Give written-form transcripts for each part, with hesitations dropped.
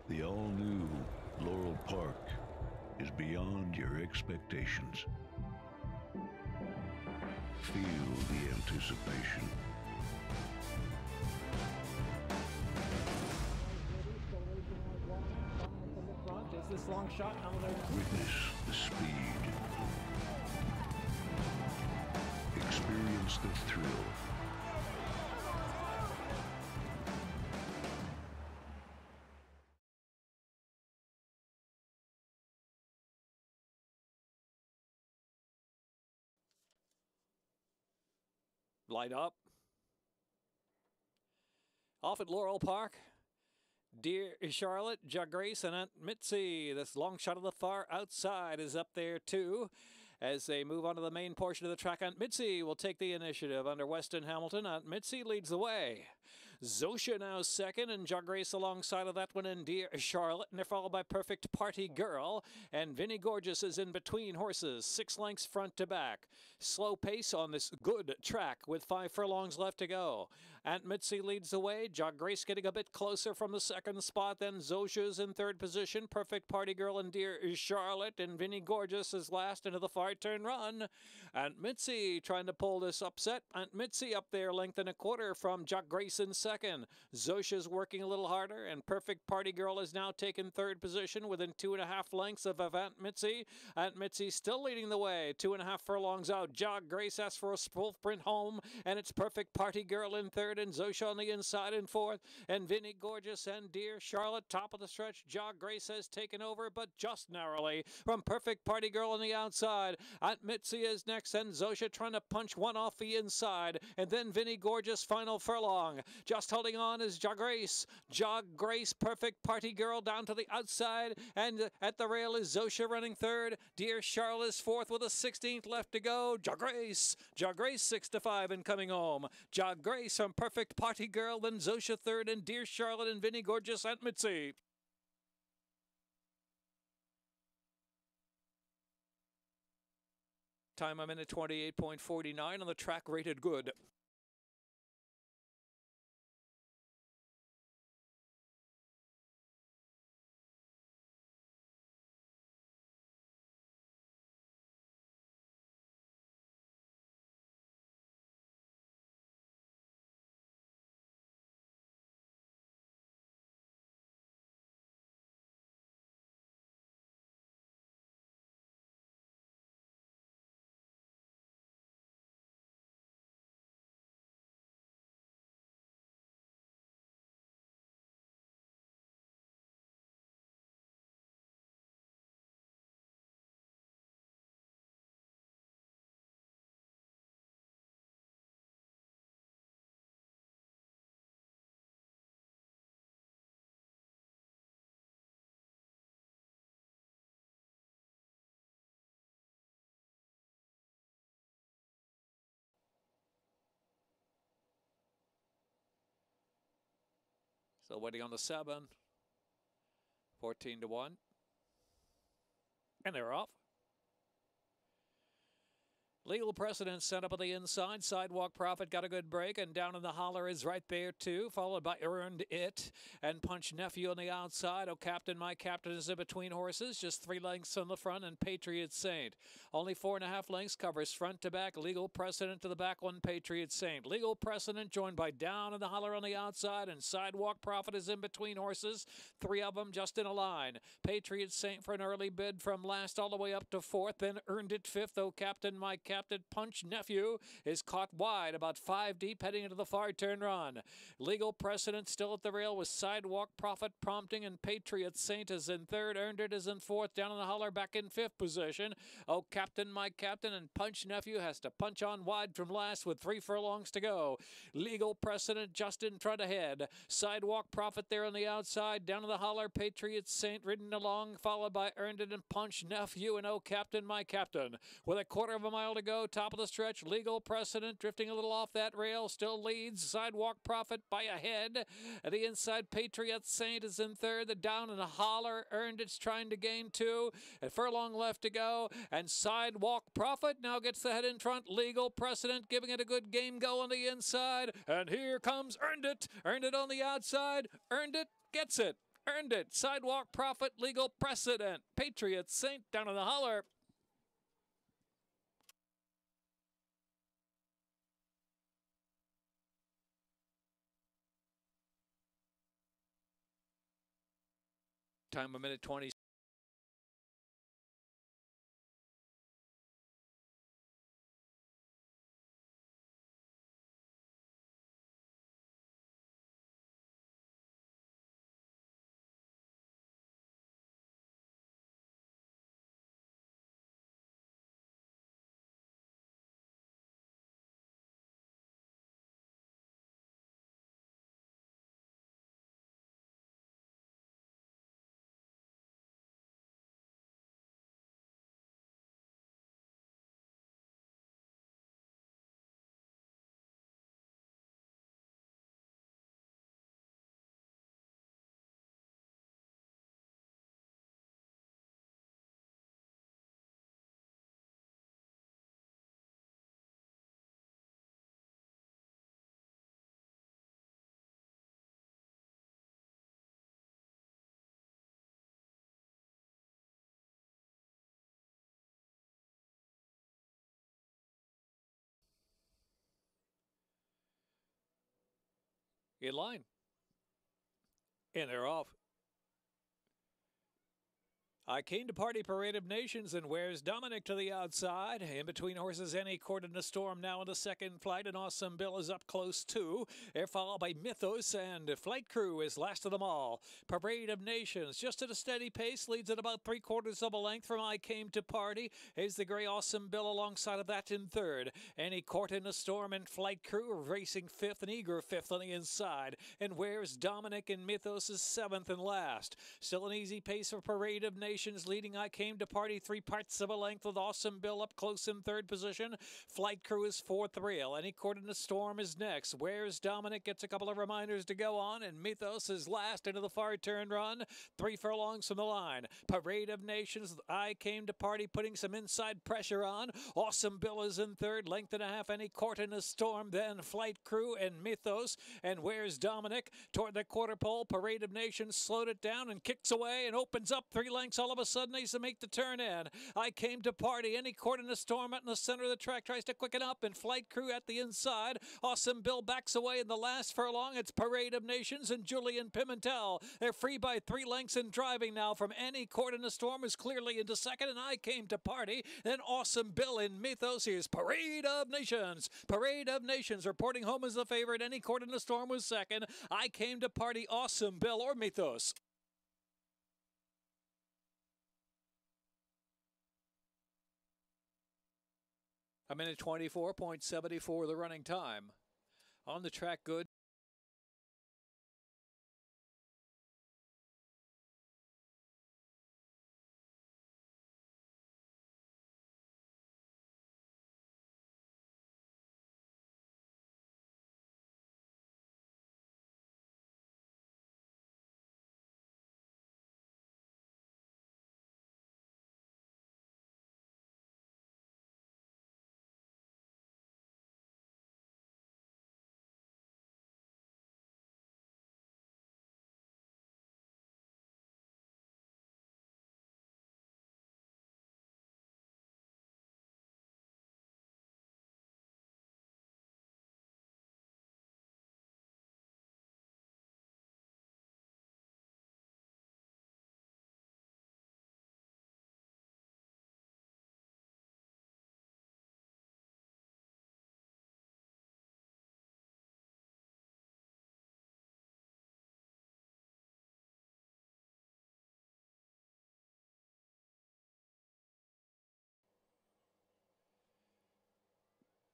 The all-new Laurel Park is beyond your expectations. Feel the anticipation. Is this long shot? Witness the speed. Experience the thrill. Light up. Off at Laurel Park. Dear Charlotte, Jug Grace, and Aunt Mitzi. This long shot of the far outside is up there too. As they move on to the main portion of the track, Aunt Mitzi will take the initiative under Weston Hamilton. Aunt Mitzi leads the way. Zosha now second, and Jug Grace alongside of that one, and Dear Charlotte, and they're followed by Perfect Party Girl. And Vinnie Gorgeous is in between horses, 6 lengths front to back. Slow pace on this good track with 5 furlongs left to go. Aunt Mitzi leads the way. Jug Grace getting a bit closer from the second spot. Then Zosha's in third position. Perfect Party Girl and Dear Charlotte, and Vinnie Gorgeous is last into the far turn run. Aunt Mitzi trying to pull this upset. Aunt Mitzi up there, length and a quarter from Jug Grace in second. Zosha's working a little harder, and Perfect Party Girl has now taken third position within 2.5 lengths of Aunt Mitzi. Aunt Mitzi still leading the way, 2.5 furlongs out. Jug Grace asks for a full sprint home, and it's Perfect Party Girl in third, and Zosha on the inside in fourth, and Vinnie Gorgeous and Dear Charlotte top of the stretch. Jug Grace has taken over, but just narrowly from Perfect Party Girl on the outside. Aunt Mitzi is next, and Zosha trying to punch one off the inside, and then Vinnie Gorgeous final furlong. Just holding on is Jug Grace. Jug Grace, Perfect Party Girl down to the outside, and at the rail is Zosha running third. Dear Charlotte is fourth with a 16th left to go. Jug Grace 6-5 and coming home. Jug Grace from Perfect Party Girl, then Zosha third, and Dear Charlotte and Vinnie Gorgeous, Aunt Mitzi. Time a minute 28.49 on the track, rated good. So waiting on the 7. 14-1. And they're off. Legal Precedent set up on the inside. Sidewalk Prophet got a good break, and down in the holler is right there too, followed by Earned It and Punch Nephew on the outside. Oh, Captain, My Captain is in between horses, just 3 lengths on the front, and Patriot Saint. Only 4.5 lengths, covers front to back. Legal Precedent to the back one, Patriot Saint. Legal Precedent joined by Down in the holler on the outside, and Sidewalk Prophet is in between horses. 3 of them just in a line. Patriot Saint for an early bid from last all the way up to 4th, then Earned It 5th. Oh, Captain, My Captain. Punch Nephew is caught wide, about 5 deep, heading into the far turn run. Legal Precedent still at the rail with Sidewalk Prophet prompting, and Patriot Saint is in third. Earned It is in fourth. Down in the holler, back in 5th position. Oh, Captain, My Captain, and Punch Nephew has to punch on wide from last with 3 furlongs to go. Legal Precedent just in front ahead. Sidewalk Prophet there on the outside. Down in the holler, Patriot Saint ridden along, followed by Earned It and Punch Nephew, and Oh, Captain, My Captain. With a 1/4 mile to go, top of the stretch, Legal Precedent drifting a little off that rail, still leads. Sidewalk Prophet by a head. At the inside, Patriot Saint is in third. The Down in the holler, Earned It's trying to gain 2. A furlong left to go, and Sidewalk Prophet now gets the head in front. Legal Precedent giving it a good game go on the inside, and here comes Earned It. Earned It on the outside. Earned It gets it. Earned It, Sidewalk Prophet, Legal Precedent, Patriot Saint down in the holler. Time a minute 20. In line. And they're off. I Came to Party, Parade of Nations, and Where's Dominic to the outside. In between horses, Any Court in a Storm now in the second flight, and Awesome Bill is up close too. They're followed by Mythos, and Flight Crew is last of them all. Parade of Nations, just at a steady pace, leads at about 3/4 of a length from I Came to Party. Is the gray Awesome Bill alongside of that in third. Any Court in a Storm and Flight Crew are racing fifth, and eager fifth on the inside. And Where's Dominic and Mythos is seventh and last. Still an easy pace for Parade of Nations. Leading I Came to Party 3/4 of a length with Awesome Bill up close in third position. Flight Crew is fourth rail. Any Court in a Storm is next. Where's Dominic gets a couple of reminders to go on, and Mythos is last into the far turn run. 3 furlongs from the line. Parade of Nations, I Came to Party putting some inside pressure on. Awesome Bill is in third, length and a half. Any Court in a Storm, then Flight Crew and Mythos. And Where's Dominic toward the quarter pole. Parade of Nations slowed it down and kicks away and opens up 3 lengths. All of a sudden, he's to make the turn in. I Came to Party. Any Court in a Storm out in the center of the track tries to quicken up, and Flight Crew at the inside. Awesome Bill backs away in the last furlong. It's Parade of Nations and Julian Pimentel. They're free by 3 lengths and driving now from Any Court in a Storm is clearly into second, and I Came to Party. Then Awesome Bill in Mythos. Here's Parade of Nations. Parade of Nations reporting home as the favorite. Any Court in a Storm was second. I Came to Party, Awesome Bill or Mythos. A minute 24.74 the running time. On the track, good.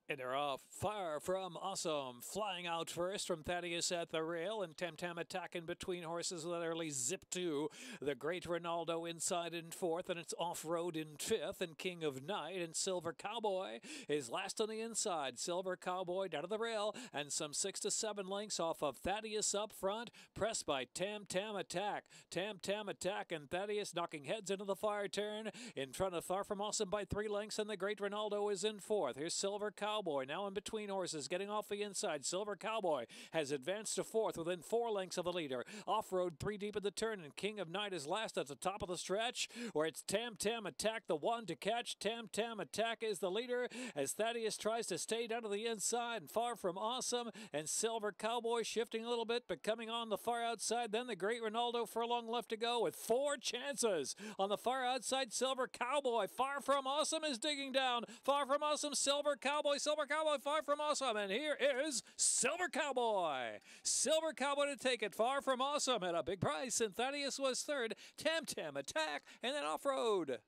And they're off. Far From Awesome flying out first from Thaddeus at the rail, and Tam Tam attacking between horses with early Zip 2. The Great Ronaldo inside in fourth, and it's Off-Road in fifth, and King of Night and Silver Cowboy is last on the inside. Silver Cowboy down to the rail, and some 6 to 7 lengths off of Thaddeus up front, pressed by Tam Tam Attack. Tam Tam Attack and Thaddeus knocking heads into the fire turn in front of Far From Awesome by 3 lengths, and the Great Ronaldo is in fourth. Here's Silver Cowboy Cowboy now in between horses, getting off the inside. Silver Cowboy has advanced to fourth within 4 lengths of the leader. Off-road 3 deep in the turn, and King of Night is last at the top of the stretch, where it's Tam Tam Attack, the one to catch. Tam Tam Attack is the leader as Thaddeus tries to stay down to the inside, and Far From Awesome and Silver Cowboy shifting a little bit, but coming on the far outside. Then the Great Ronaldo Furlong left to go with 4 chances on the far outside. Silver Cowboy, Far From Awesome is digging down. Far From Awesome, Silver Cowboy, Far From Awesome, and here is Silver Cowboy. Silver Cowboy to take it. Far From Awesome at a big price, and Thaddeus was third. Tam Tam Attack, and then off-road.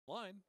Line.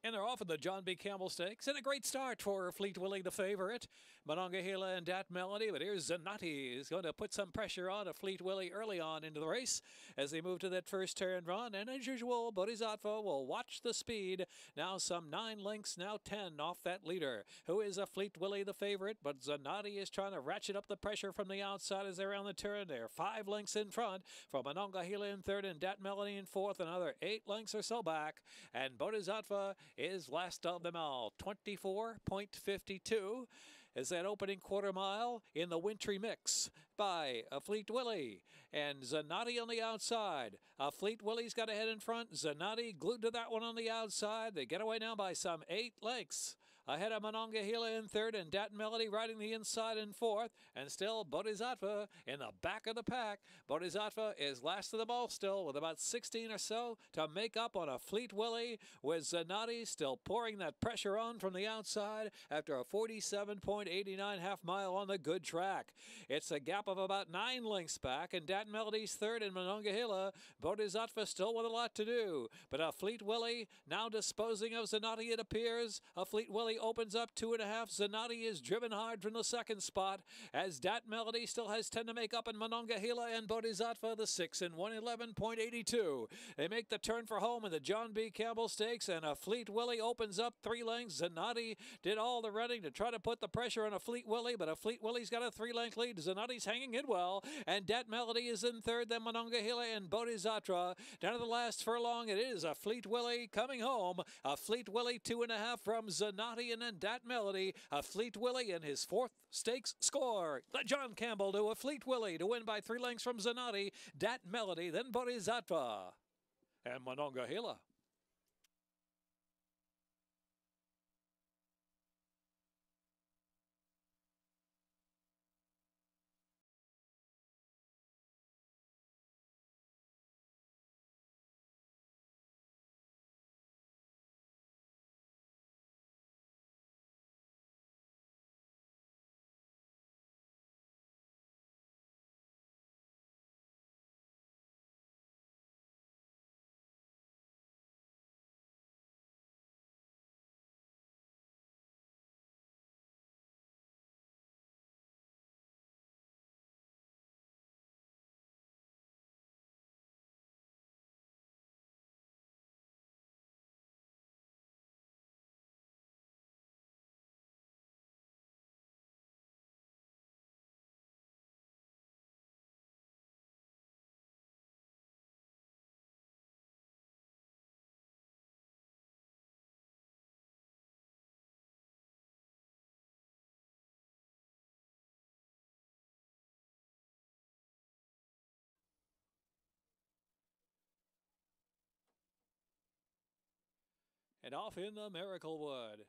And they're off in the John B. Campbell Stakes. And a great start for Fleet Willie, the favorite. Monongahela and Dat Melody. But here's Zanatti. He's going to put some pressure on a Fleet Willie early on into the race as they move to that first turn run. And as usual, Bodhisattva will watch the speed. Now some 9 lengths, now 10 off that leader, who is a Fleet Willie, the favorite. But Zanatti is trying to ratchet up the pressure from the outside as they're on the turn. They're 5 lengths in front from Monongahela in third and Dat Melody in fourth. Another 8 lengths or so back. And Bodhisattva is last of them all. 24.52 is that opening quarter mile in the wintry mix by a Fleet Willie. And Zanatti on the outside. Fleet Willie's got a head in front. Zanatti glued to that one on the outside. They get away now by some 8 lengths. Ahead of Monongahela in third and Dat Melody riding the inside in fourth. And still Bodhisattva in the back of the pack. Bodhisattva is last of them all still with about 16 or so to make up on a Fleet Willie, with Zanatti still pouring that pressure on from the outside after a 47.89 half mile on the good track. It's a gap of about 9 lengths back, and Dat Melody's third in Monongahela. Bodhisattva still with a lot to do, but a Fleet Willie now disposing of Zanatti, it appears. A Fleet Willie opens up 2.5. Zanatti is driven hard from the second spot as Dat Melody still has 10 to make up in Monongahela, and Bodhisattva the 6 in 111.82. They make the turn for home in the John B. Campbell Stakes, and a Fleet Willie opens up 3 lengths. Zanatti did all the running to try to put the pressure on a Fleet Willie, but a Fleet Willie's got a 3-length lead. Zanatti's hanging in well, and Dat Melody is in third, then Monongahela and Bodhisattva. Down to the last furlong, it is a Fleet Willie coming home. A Fleet Willie 2.5 from Zanatti, and then Dat Melody. A Fleet Willie in his 4th stakes score. Let John Campbell do a Fleet Willie to win by 3 lengths from Zanatti, Dat Melody, then Bodhisattva, and Monongahela. and off in the Miracle Wood.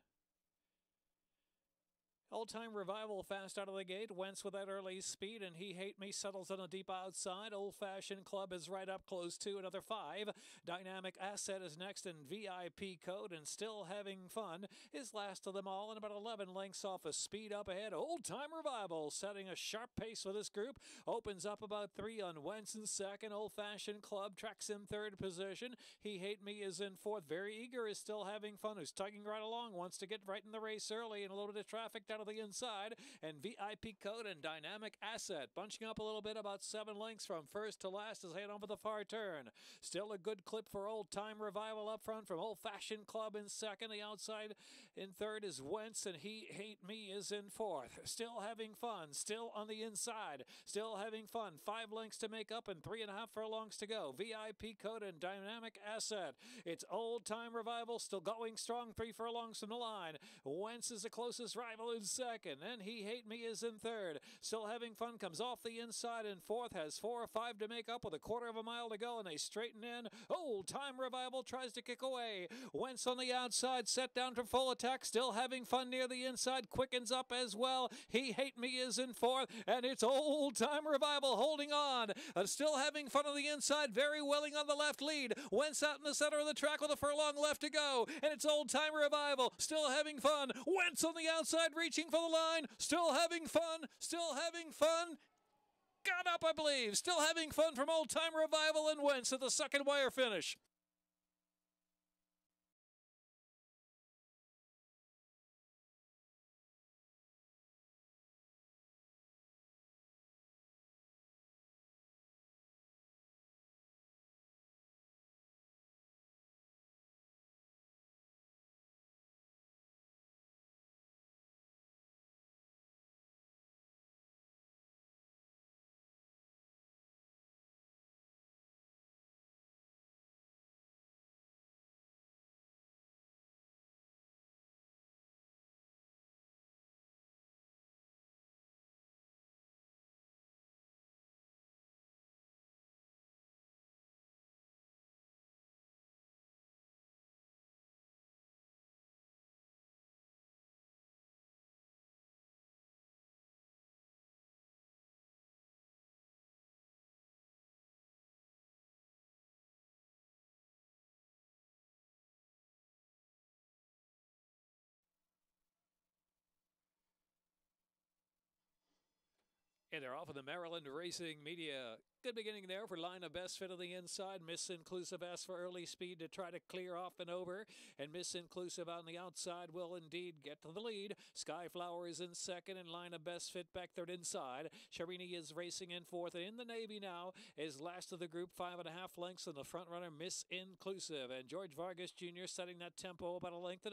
Old Time Revival fast out of the gate. Wentz with that early speed, and He Hate Me settles on a deep outside. Old Fashioned Club is right up close to another 5. Dynamic Asset is next, and VIP Code and Still Having Fun is last of them all, and about 11 lengths off a speed up ahead. Old Time Revival setting a sharp pace for this group. Opens up about 3 on Wentz in second. Old Fashioned Club tracks in third position. He Hate Me is in fourth. Very Eager is Still Having Fun, who's tugging right along, wants to get right in the race early, and a little bit of traffic down to the inside, and VIP Code and Dynamic Asset bunching up a little bit, about 7 lengths from first to last as they head over the far turn. Still a good clip for Old Time Revival up front from Old Fashioned Club in second. The outside in third is Wentz, and He Hate Me is in fourth. Still Having Fun, still on the inside, Still Having Fun. 5 lengths to make up and 3.5 furlongs to go. VIP Code and Dynamic Asset. It's Old Time Revival still going strong, 3 furlongs from the line. Wentz is the closest rival in second, and He Hate Me is in third. Still Having Fun comes off the inside in fourth, has 4 or 5 to make up with a quarter of a mile to go, and they straighten in. Old Time Revival tries to kick away. Wentz on the outside, set down for full attack. Still Having Fun near the inside, quickens up as well. He Hate Me is in fourth, and it's Old Time Revival holding on. Still Having Fun on the inside, very willing on the left lead. Wentz out in the center of the track with a furlong left to go, and it's Old Time Revival, Still Having Fun. Wentz on the outside, reaching for the line. Still Having Fun, Still Having Fun. Got up, I believe. Still Having Fun from Old Time Revival and Wentz at the second wire finish. And they're off of the Maryland Racing Media. Good beginning there for Line of Best Fit on the inside. Miss Inclusive asks for early speed to try to clear off and over. And Miss Inclusive on the outside will indeed get to the lead. Skyflower is in second, and Line of Best Fit back third inside. Sharini is racing in fourth, and in the Navy now is last of the group, 5.5 lengths in the front runner, Miss Inclusive. And George Vargas Jr. setting that tempo about 1.5 lengths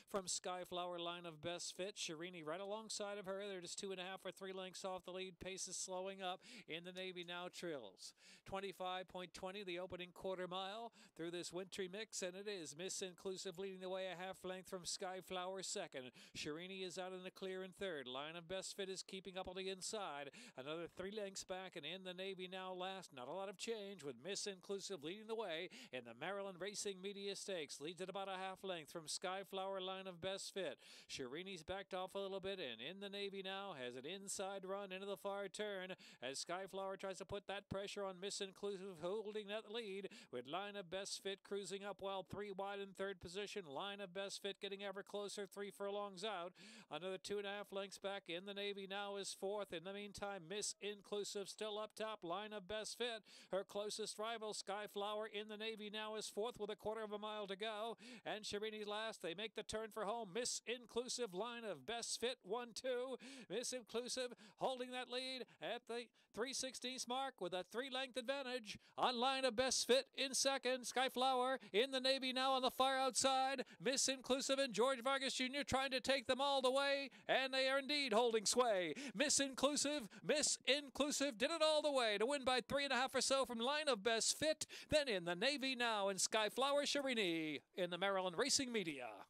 from Skyflower. Line of Best Fit. Sharini right alongside of her. They're just 2.5 or 3 lengths off the lead. Pace is slowing up. In the Navy now trills. 25.20 the opening quarter mile through this wintry mix, and it is Miss Inclusive leading the way 1/2 length from Skyflower second. Sharini is out in the clear in third. Line of Best Fit is keeping up on the inside. Another 3 lengths back, and in the Navy now last. Not a lot of change with Miss Inclusive leading the way in the Maryland Racing Media Stakes. Leads at about 1/2 length from Skyflower. Line of Best Fit. Sharini's backed off a little bit, and in the Navy now has an inside run into the far turn as Skyflower tries to put that pressure on Miss Inclusive, holding that lead with Line of Best Fit cruising up well, 3 wide in third position. Line of Best Fit getting ever closer, 3 furlongs out. Another 2.5 lengths back. In the Navy now is fourth. In the meantime, Miss Inclusive still up top. Line of Best Fit, her closest rival, Skyflower. In the Navy now is fourth with a quarter of a mile to go. And Sharini last. They make the turn for home. Miss Inclusive, Line of Best Fit, 1-2. Miss Inclusive holding that lead at the 3/16 mark with a 3-length advantage on Line of Best Fit in second. Skyflower in the Navy now on the far outside. Miss Inclusive and George Vargas Jr. trying to take them all the way, and they are indeed holding sway. Miss Inclusive did it all the way to win by 3.5 or so from Line of Best Fit. Then in the Navy now, and Skyflower Sharini in the Maryland Racing Media.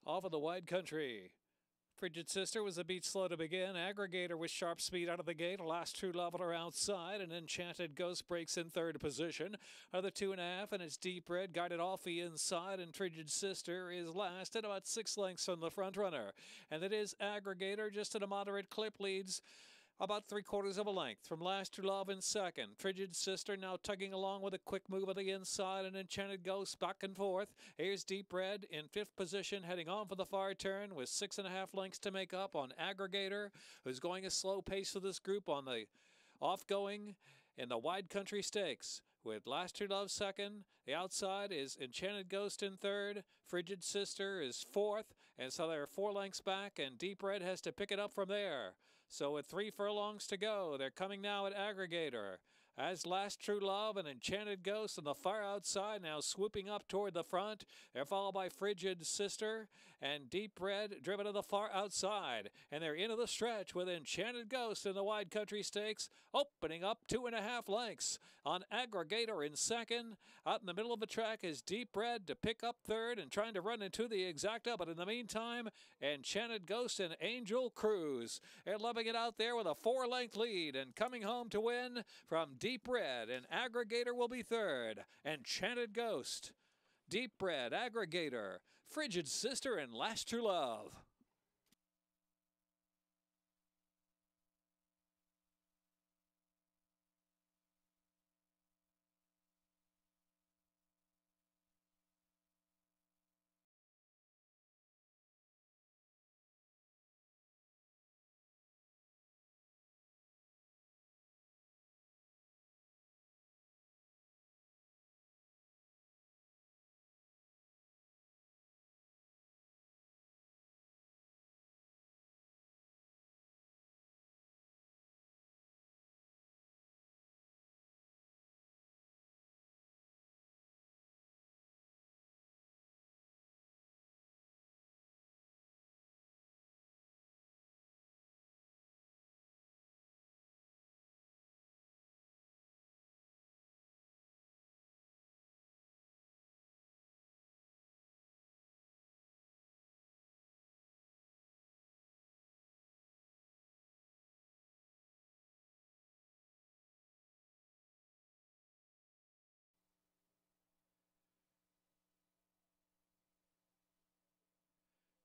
Off of the wide country. Frigid Sister was a beat slow to begin. Aggregator with sharp speed out of the gate. Last True Love on her outside. And Enchanted Ghost breaks in third position. Another 2.5, and it's Deep Red guided off the inside. And Frigid Sister is last at about 6 lengths from the front runner. And it is Aggregator just at a moderate clip leads about 3/4 of a length from Last True Love in second. Frigid Sister now tugging along with a quick move on the inside, and Enchanted Ghost back and forth. Here's Deep Red in 5th position, heading on for the far turn with 6.5 lengths to make up on Aggregator, who's going a slow pace for this group on the off-going in the wide country stakes. With Last True Love second, the outside is Enchanted Ghost in third, Frigid Sister is fourth, and so they're 4 lengths back, and Deep Red has to pick it up from there. So with 3 furlongs to go, they're coming now at Aggregator. As Last True Love and Enchanted Ghost on the far outside now swooping up toward the front. They're followed by Frigid Sister and Deep Red driven to the far outside. And they're into the stretch with Enchanted Ghost in the wide country stakes, opening up 2.5 lengths on Aggregator in second. Out in the middle of the track is Deep Red to pick up third and trying to run into the exacta. But in the meantime, Enchanted Ghost and Angel Cruise. They're loving it out there with a 4-length lead and coming home to win from Deep Red, and Aggregator will be third. Enchanted Ghost, Deep Red, Aggregator, Frigid Sister, and Last True Love.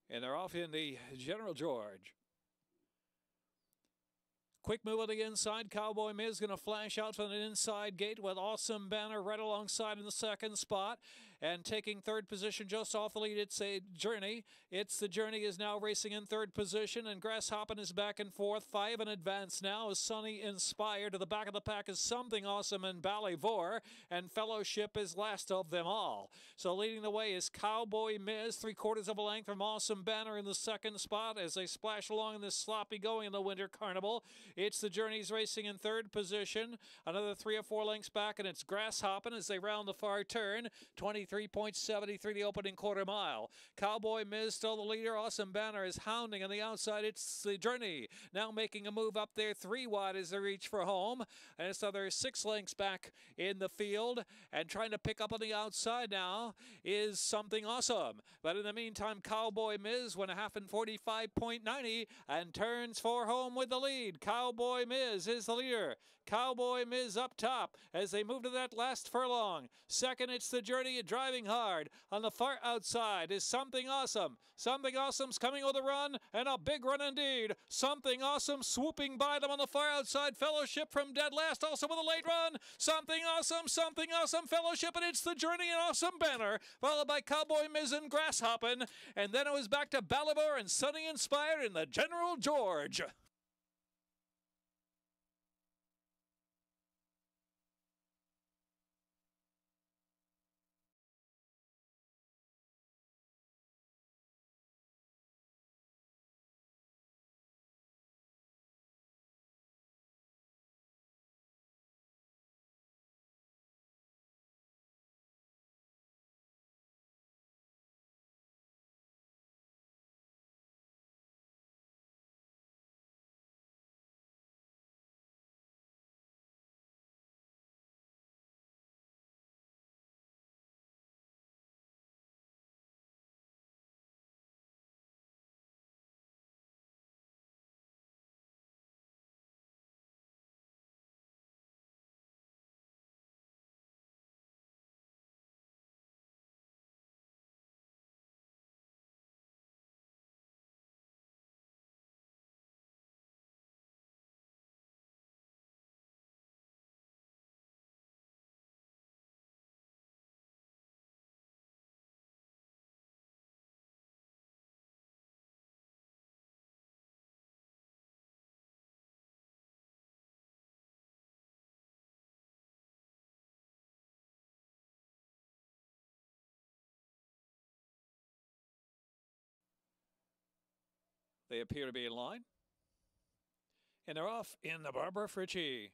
And they're off in the General George. Quick move on the inside. Cowboy Miz going to flash out from an inside gate with Awesome Banner right alongside in the second spot. And taking third position just off the lead, it's a Journey. It's the Journey is now racing in third position, and Grasshoppin' is back and forth. 5 in advance now is Sunny Inspired. To the back of the pack is Something Awesome and Ballivore, and Fellowship is last of them all. So leading the way is Cowboy Miz, 3/4 of a length from Awesome Banner in the second spot as they splash along in this sloppy going in the Winter Carnival. It's the Journeys racing in third position. Another 3 or 4 lengths back, and it's Grasshoppin' as they round the far turn. 23.73 the opening quarter mile. Cowboy Miz still the leader. Awesome Banner is hounding on the outside. It's the Journey now making a move up there 3 wide as they reach for home. And so they're 6 lengths back in the field. And trying to pick up on the outside now is Something Awesome. But in the meantime, Cowboy Miz went a half in 45.90 and turns for home with the lead. Cowboy Miz is the leader. Cowboy Miz up top as they move to that last furlong. Second, it's the Journey driving hard. On the far outside is Something Awesome. Something Awesome's coming with a run, and a big run indeed. Something Awesome swooping by them on the far outside. Fellowship from dead last, also with a late run. Something Awesome, Fellowship, and it's the Journey and Awesome Banner, followed by Cowboy Miz and Grasshoppin'. And then it was back to Ballivore and Sunny Inspired in the General George. They appear to be in line. And they're off in the Barbara Fritchie.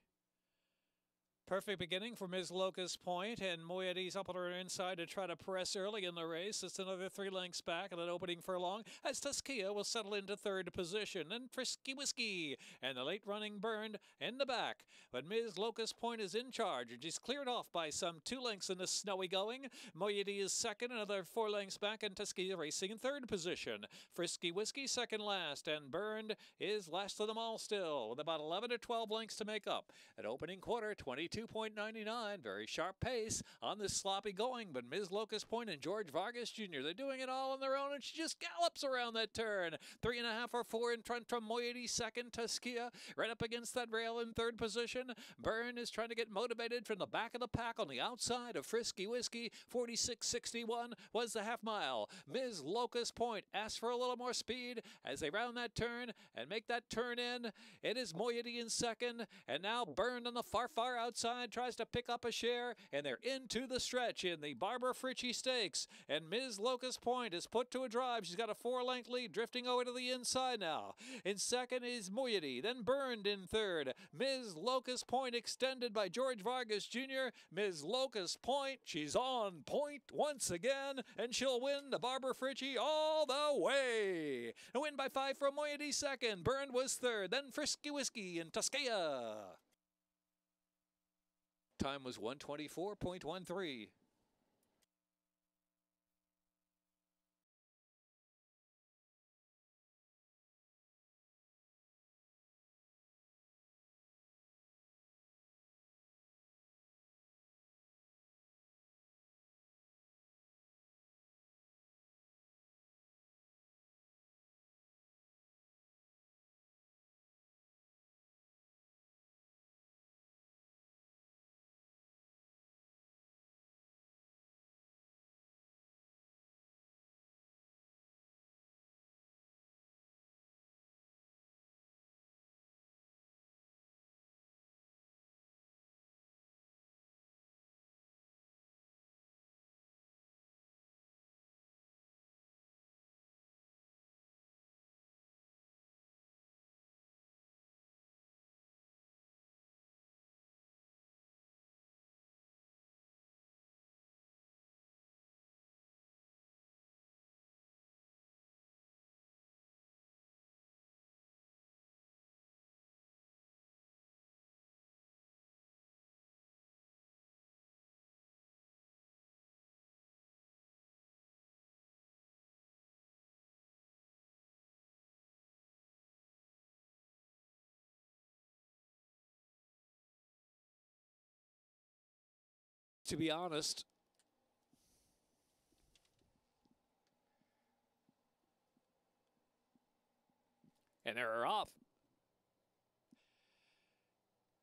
Perfect beginning for Ms. Locust Point, and Moiety's up on her inside to try to press early in the race. It's another 3 lengths back and an opening furlong as Tuskia will settle into 3rd position. And Frisky Whiskey and the late running Burned in the back. But Ms. Locust Point is in charge, and she's cleared off by some 2 lengths in the snowy going. Moiety is second, another 4 lengths back, and Tuskia racing in 3rd position. Frisky Whiskey second last, and Burned is last of them all still, with about 11 or 12 lengths to make up. At opening quarter, 22.99, very sharp pace on this sloppy going, but Ms. Locust Point and George Vargas Jr., they're doing it all on their own, and she just gallops around that turn. 3.5 or 4 in front from Moiety, second. Tuskia right up against that rail in 3rd position. Byrne is trying to get motivated from the back of the pack on the outside of Frisky Whiskey. 46.61 was the half mile. Ms. Locust Point asks for a little more speed as they round that turn and make that turn in. It is Moiety in second, and now Byrne on the far outside tries to pick up a share, and they're into the stretch in the Barbara Fritchie Stakes, and Ms. Locust Point is put to a drive. She's got a 4-length lead, drifting over to the inside now. In second is Moiety, then Burned in third. Ms. Locust Point extended by George Vargas Jr. Ms. Locust Point, she's on point once again, and she'll win the Barbara Fritchie all the way. A win by 5 from Moiety second. Burned was third, then Frisky Whiskey and Tuskia. Time was 1:24.13. To be honest, and they're off.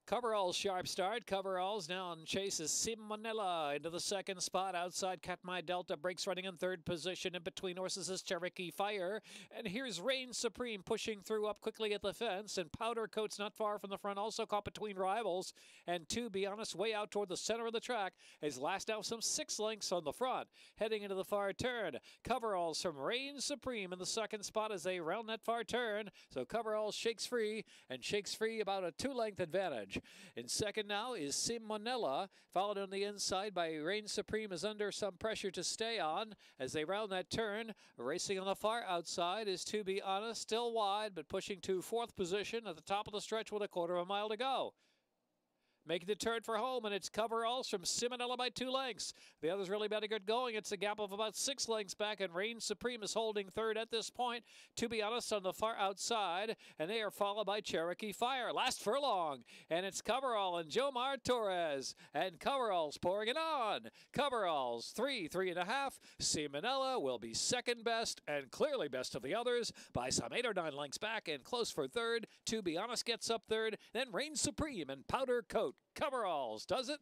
Coverall's sharp start. Coverall's now on chases Simonella into the second spot. Outside Katmai Delta breaks running in 3rd position. In between horses is Cherokee Fire. And here's Reign Supreme pushing through up quickly at the fence. And Powder Coat's not far from the front, also caught between rivals. And To Be Honest, way out toward the center of the track, is last now some 6 lengths on the front. Heading into the far turn. Coveralls from Reign Supreme in the second spot as they round that far turn. So Coveralls shakes free, and shakes free about a 2-length advantage. In second now is Simonella, followed on the inside by Reign Supreme, is under some pressure to stay on as they round that turn. Racing on the far outside is To Be Honest, still wide, but pushing to 4th position at the top of the stretch with a 1/4 mile to go. Making the turn for home, and it's Coveralls from Simonella by 2 lengths. The others really better get going. It's a gap of about 6 lengths back, and Reign Supreme is holding third at this point. To Be Honest on the far outside, and they are followed by Cherokee Fire. Last furlong, and it's Coverall and Jomar Torres, and Coveralls pouring it on. Coveralls 3.5. Simonella will be second best, and clearly best of the others by some 8 or 9 lengths back, and close for third. To Be Honest gets up third, then Reign Supreme and Powder Coat. Coveralls does it.